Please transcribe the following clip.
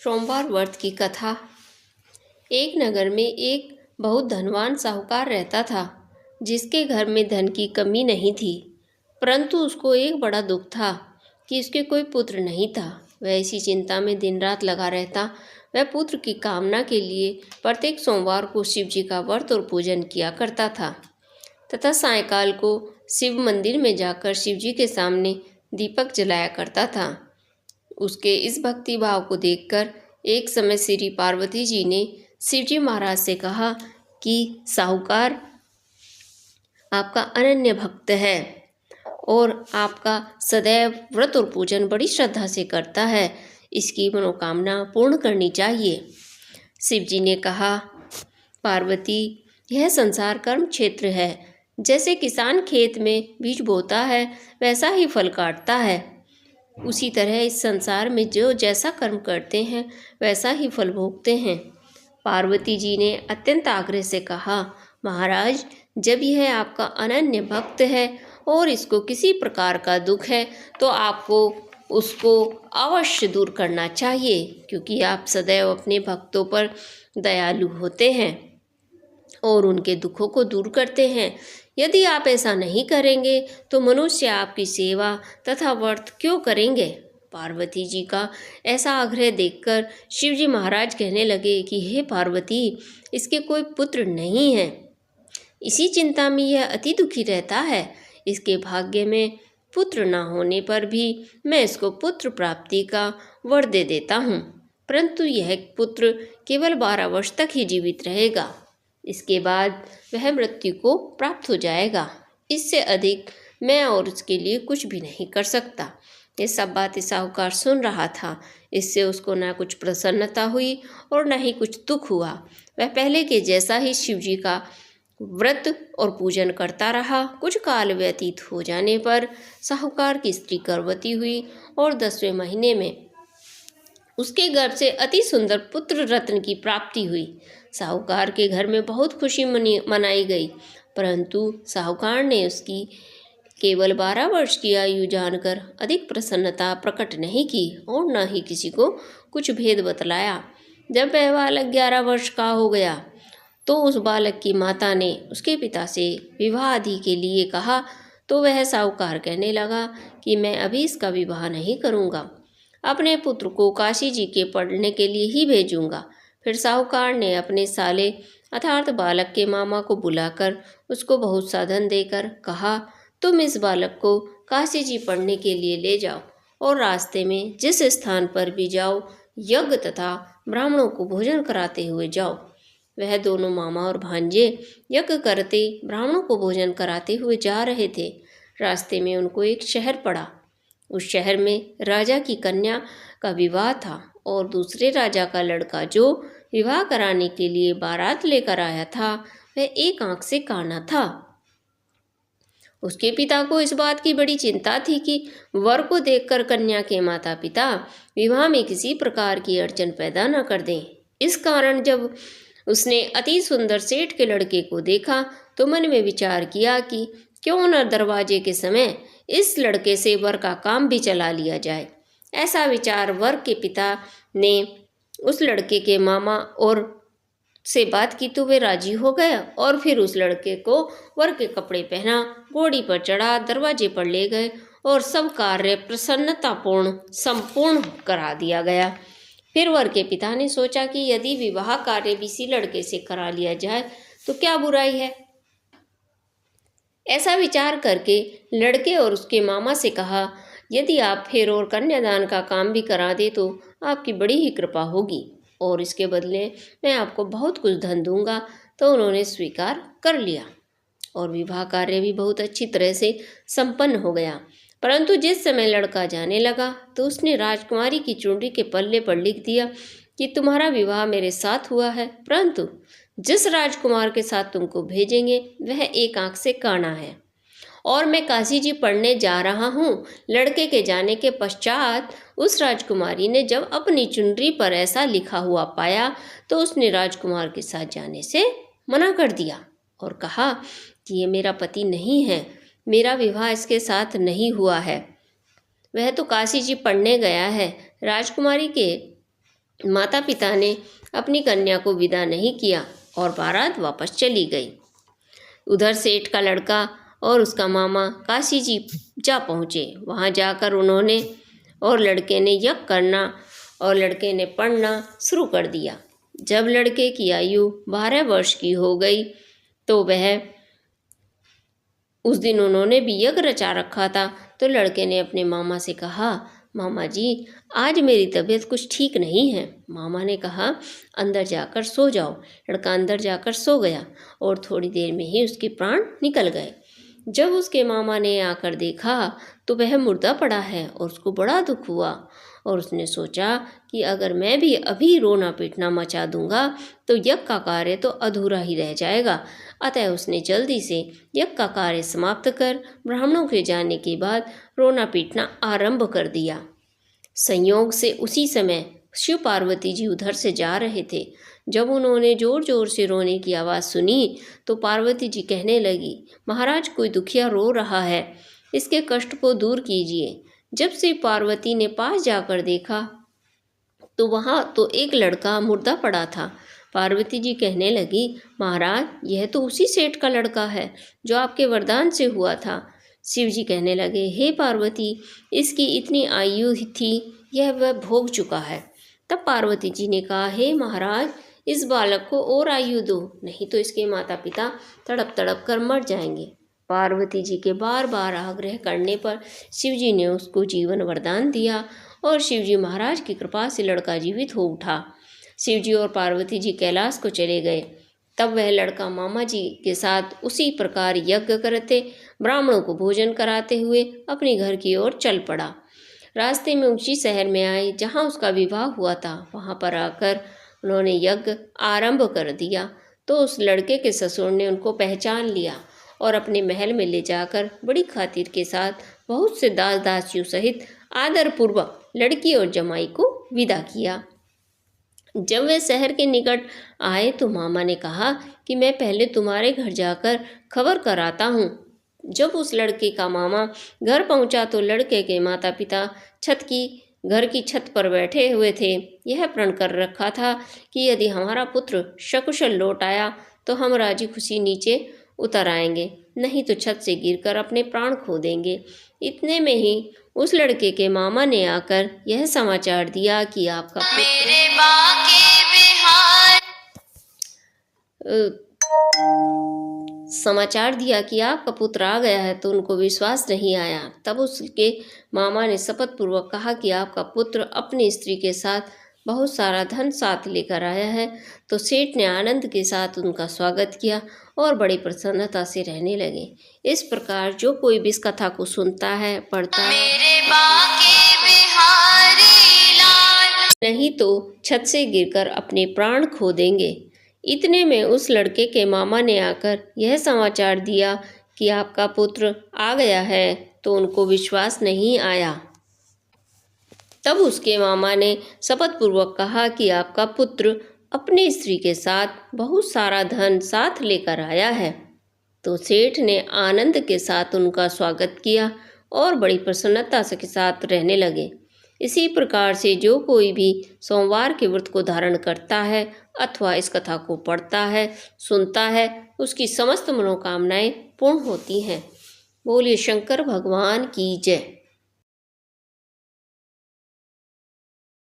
सोमवार व्रत की कथा। एक नगर में एक बहुत धनवान साहूकार रहता था, जिसके घर में धन की कमी नहीं थी। परंतु उसको एक बड़ा दुख था कि उसके कोई पुत्र नहीं था। वह इसी चिंता में दिन रात लगा रहता। वह पुत्र की कामना के लिए प्रत्येक सोमवार को शिव जी का व्रत और पूजन किया करता था तथा सायंकाल को शिव मंदिर में जाकर शिव जी के सामने दीपक जलाया करता था। उसके इस भक्ति भाव को देखकर एक समय श्री पार्वती जी ने शिवजी महाराज से कहा कि साहूकार आपका अनन्य भक्त है और आपका सदैव व्रत और पूजन बड़ी श्रद्धा से करता है, इसकी मनोकामना पूर्ण करनी चाहिए। शिव जी ने कहा, पार्वती, यह संसार कर्म क्षेत्र है। जैसे किसान खेत में बीज बोता है वैसा ही फल काटता है, उसी तरह इस संसार में जो जैसा कर्म करते हैं वैसा ही फल भोगते हैं। पार्वती जी ने अत्यंत आग्रह से कहा, महाराज, जब यह आपका अनन्य भक्त है और इसको किसी प्रकार का दुख है तो आपको उसको अवश्य दूर करना चाहिए, क्योंकि आप सदैव अपने भक्तों पर दयालु होते हैं और उनके दुखों को दूर करते हैं। यदि आप ऐसा नहीं करेंगे तो मनुष्य आपकी सेवा तथा व्रत क्यों करेंगे। पार्वती जी का ऐसा आग्रह देखकर शिवजी महाराज कहने लगे कि हे पार्वती, इसके कोई पुत्र नहीं है। इसी चिंता में यह अति दुखी रहता है। इसके भाग्य में पुत्र न होने पर भी मैं इसको पुत्र प्राप्ति का वर दे देता हूँ, परंतु यह पुत्र केवल 12 वर्ष तक ही जीवित रहेगा। इसके बाद वह मृत्यु को प्राप्त हो जाएगा। इससे अधिक मैं और उसके लिए कुछ भी नहीं कर सकता। ये सब बातें साहूकार सुन रहा था। इससे उसको ना कुछ प्रसन्नता हुई और न ही कुछ दुख हुआ। वह पहले के जैसा ही शिव जी का व्रत और पूजन करता रहा। कुछ काल व्यतीत हो जाने पर साहूकार की स्त्री गर्भवती हुई और 10वें महीने में उसके गर्भ से अति सुंदर पुत्र रत्न की प्राप्ति हुई। साहूकार के घर में बहुत खुशी मनाई गई, परंतु साहूकार ने उसकी केवल 12 वर्ष की आयु जानकर अधिक प्रसन्नता प्रकट नहीं की और न ही किसी को कुछ भेद बतलाया। जब वह बालक 11 वर्ष का हो गया तो उस बालक की माता ने उसके पिता से विवाह आदि के लिए कहा, तो वह साहूकार कहने लगा कि मैं अभी इसका विवाह नहीं करूँगा, अपने पुत्र को काशी जी के पढ़ने के लिए ही भेजूंगा। फिर साहूकार ने अपने साले अर्थात बालक के मामा को बुलाकर उसको बहुत साधन देकर कहा, तुम इस बालक को काशी जी पढ़ने के लिए ले जाओ और रास्ते में जिस स्थान पर भी जाओ यज्ञ तथा ब्राह्मणों को भोजन कराते हुए जाओ। वह दोनों मामा और भांजे यज्ञ करते ब्राह्मणों को भोजन कराते हुए जा रहे थे। रास्ते में उनको एक शहर पड़ा। उस शहर में राजा की कन्या का विवाह था और दूसरे राजा का लड़का जो विवाह कराने के लिए बारात लेकर आया था वह एक आंख से काना था। उसके पिता को इस बात की बड़ी चिंता थी कि वर को देखकर कन्या के माता पिता विवाह में किसी प्रकार की अड़चन पैदा न कर दें। इस कारण जब उसने अति सुंदर सेठ के लड़के को देखा तो मन में विचार किया कि क्यों न दरवाजे के समय इस लड़के से वर का काम भी चला लिया जाए। ऐसा विचार वर के पिता ने उस लड़के के मामा और से बात की तो वे राजी हो गया और फिर उस लड़के को वर के कपड़े पहना, घोड़ी पर चढ़ा, दरवाजे पर ले गए और सब कार्य प्रसन्नतापूर्ण संपूर्ण करा दिया गया। फिर वर के पिता ने सोचा कि यदि विवाह कार्य भी इसी लड़के से करा लिया जाए तो क्या बुराई है। ऐसा विचार करके लड़के और उसके मामा से कहा, यदि आप फेर और कन्यादान का काम भी करा दे तो आपकी बड़ी ही कृपा होगी और इसके बदले मैं आपको बहुत कुछ धन दूंगा। तो उन्होंने स्वीकार कर लिया और विवाह कार्य भी बहुत अच्छी तरह से संपन्न हो गया। परंतु जिस समय लड़का जाने लगा तो उसने राजकुमारी की चुनरी के पल्ले पर लिख दिया कि तुम्हारा विवाह मेरे साथ हुआ है, परंतु जिस राजकुमार के साथ तुमको भेजेंगे वह एक आंख से काना है और मैं काशी जी पढ़ने जा रहा हूँ। लड़के के जाने के पश्चात उस राजकुमारी ने जब अपनी चुनरी पर ऐसा लिखा हुआ पाया तो उसने राजकुमार के साथ जाने से मना कर दिया और कहा कि ये मेरा पति नहीं है, मेरा विवाह इसके साथ नहीं हुआ है, वह तो काशी जी पढ़ने गया है। राजकुमारी के माता पिता ने अपनी कन्या को विदा नहीं किया और बारात वापस चली गई। उधर सेठ का लड़का और उसका मामा काशी जी जा पहुँचे। वहाँ जाकर उन्होंने और लड़के ने यज्ञ करना और लड़के ने पढ़ना शुरू कर दिया। जब लड़के की आयु 12 वर्ष की हो गई तो वह उस दिन उन्होंने भी यज्ञ रचा रखा था। तो लड़के ने अपने मामा से कहा, मामा जी आज मेरी तबीयत कुछ ठीक नहीं है। मामा ने कहा अंदर जाकर सो जाओ। लड़का अंदर जाकर सो गया और थोड़ी देर में ही उसके प्राण निकल गए। जब उसके मामा ने आकर देखा तो वह मुर्दा पड़ा है और उसको बड़ा दुख हुआ और उसने सोचा कि अगर मैं भी अभी रोना पीटना मचा दूंगा तो यज्ञ का कार्य तो अधूरा ही रह जाएगा। अतः उसने जल्दी से यज्ञ का कार्य समाप्त कर ब्राह्मणों के जाने के बाद रोना पीटना आरंभ कर दिया। संयोग से उसी समय शिव पार्वती जी उधर से जा रहे थे। जब उन्होंने जोर जोर से रोने की आवाज़ सुनी तो पार्वती जी कहने लगी, महाराज कोई दुखिया रो रहा है, इसके कष्ट को दूर कीजिए। जब शिव पार्वती ने पास जाकर देखा तो वहाँ तो एक लड़का मुर्दा पड़ा था। पार्वती जी कहने लगी, महाराज यह तो उसी सेठ का लड़का है जो आपके वरदान से हुआ था। शिव जी कहने लगे, हे पार्वती इसकी इतनी आयु थी यह वह भोग चुका है। तब पार्वती जी ने कहा, हे महाराज इस बालक को और आयु दो, नहीं तो इसके माता पिता तड़प तड़प कर मर जाएंगे। पार्वती जी के बार बार आग्रह करने पर शिव जी ने उसको जीवन वरदान दिया और शिव जी महाराज की कृपा से लड़का जीवित हो उठा। शिव जी और पार्वती जी कैलाश को चले गए। तब वह लड़का मामा जी के साथ उसी प्रकार यज्ञ करते ब्राह्मणों को भोजन कराते हुए अपने घर की ओर चल पड़ा। रास्ते में ऊंची शहर में आए जहाँ उसका विवाह हुआ था। वहाँ पर आकर उन्होंने यज्ञ आरंभ कर दिया तो उस लड़के के ससुर ने उनको पहचान लिया और अपने महल में ले जाकर बड़ी खातिर के साथ बहुत से दास दासियों सहित आदरपूर्वक लड़की और जमाई को विदा किया। जब वे शहर के निकट आए तो मामा ने कहा कि मैं पहले तुम्हारे घर जाकर खबर कराता हूँ। जब उस लड़के का मामा घर पहुँचा तो लड़के के माता पिता घर की छत पर बैठे हुए थे। यह प्रण कर रखा था कि यदि हमारा पुत्र सकुशल लौट आया तो हम राजी खुशी नीचे उतर आएंगे, नहीं तो छत से गिरकर अपने प्राण खो देंगे। इतने में ही उस लड़के के मामा ने आकर यह समाचार दिया कि आपका मेरे बाके बिहार समाचार दिया कि आपका पुत्र आ गया है। तो उनको विश्वास नहीं आया। तब उसके मामा ने शपथ पूर्वक कहा कि आपका पुत्र अपनी स्त्री के साथ बहुत सारा धन साथ लेकर आया है। तो सेठ ने आनंद के साथ उनका स्वागत किया और बड़ी प्रसन्नता से रहने लगे। इस प्रकार जो कोई भी इस कथा को सुनता है, पढ़ता है, मेरे बाके बिहारी लाल, नहीं तो छत से गिरकर अपने प्राण खो देंगे। इतने में उस लड़के के मामा ने आकर यह समाचार दिया कि आपका पुत्र आ गया है। तो उनको विश्वास नहीं आया। तब उसके मामा ने शपथ पूर्वक कहा कि आपका पुत्र अपनी स्त्री के साथ बहुत सारा धन साथ लेकर आया है। तो सेठ ने आनंद के साथ उनका स्वागत किया और बड़ी प्रसन्नता के साथ रहने लगे। इसी प्रकार से जो कोई भी सोमवार के व्रत को धारण करता है अथवा इस कथा को पढ़ता है, सुनता है, उसकी समस्त मनोकामनाएं पूर्ण होती हैं। बोलिए शंकर भगवान की जय।